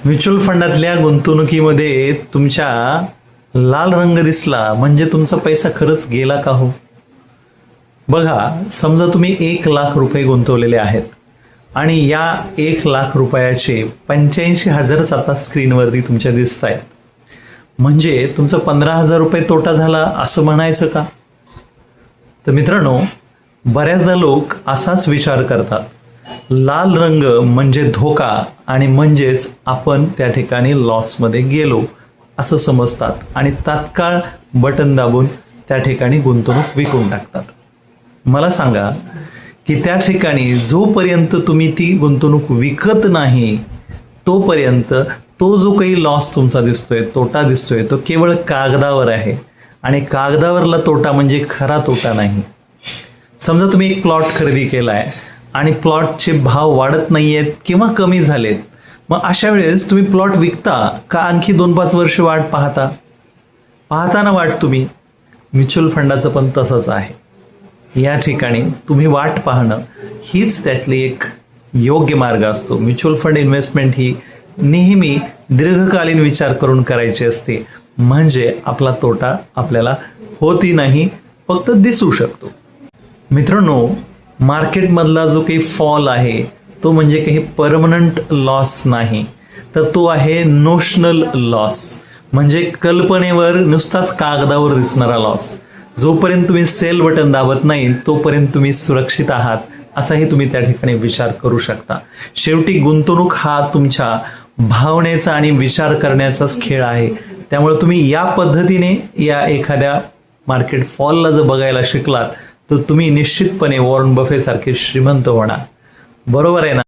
Mutual फंडातल्या गुंतवणुकीमध्ये तुमच्या लाल रंग दिसला म्हणजे तुमचा पैसा खरंच गेला का हो? बघा, समजा तुम्ही 1,00,000 रुपये गुंतवलेले आहेत आणि या 1,00,000 रुपयाचे 85,000 आता स्क्रीनवरती तुमच्या दिसत आहेत, म्हणजे तुमचा 15,000 रुपये तोटा झाला असं म्हणायचं का? तर मित्रांनो, बऱ्याचदा लोक असाच विचार करतात, लाल रंग म्हणजे धोका आणि म्हणजेच आपण त्या ठिकाणी लॉसमध्ये गेलो असं समजतात आणि तात्काळ बटन दाबून त्या ठिकाणी गुंतवणूक विकून टाकतात. मला सांगा की त्या ठिकाणी जोपर्यंत तुम्ही ती गुंतवणूक विकत नाही तोपर्यंत तो जो काही लॉस तुमचा दिसतोय, तोटा दिसतोय, तो केवळ कागदावर आहे आणि कागदावरला तोटा म्हणजे खरा तोटा नाही. समजा तुम्ही एक प्लॉट खरेदी केलाय आणि प्लॉटचे भाव वाढत नाहीयेत किंवा कमी झालेत, मग अशा वेळेस तुम्ही प्लॉट विकता का आणखी 2-5 वर्ष वाट पाहता ना वाट तुम्ही? म्युच्युअल फंडाचं पण तसंच आहे. या ठिकाणी तुम्ही वाट पाहणं हीच त्यातली एक योग्य मार्ग असतो. म्युच्युअल फंड इन्व्हेस्टमेंट ही नेहमी दीर्घकालीन विचार करून करायची असते, म्हणजे आपला तोटा आपल्याला होतही नाही, फक्त दिसू शकतो. मित्रांनो, मार्केटमधला जो काही फॉल आहे तो म्हणजे काही परमनंट लॉस नाही, तर तो आहे नोशनल लॉस, म्हणजे कल्पनेवर नुसताच कागदावर दिसणारा लॉस. जोपर्यंत तुम्ही सेल बटन दाबत नाही तोपर्यंत तुम्ही सुरक्षित आहात असाही तुम्ही त्या ठिकाणी विचार करू शकता. शेवटी गुंतवणूक हा तुमच्या भावनेचा आणि विचार करण्याचाच खेळ आहे. त्यामुळे तुम्ही या पद्धतीने या एखाद्या मार्केट फॉलला जर बघायला शिकलात तर तुम्ही निश्चितपणे वॉरन बफे सारखे श्रीमंत होणार. बरोबर आहे ना?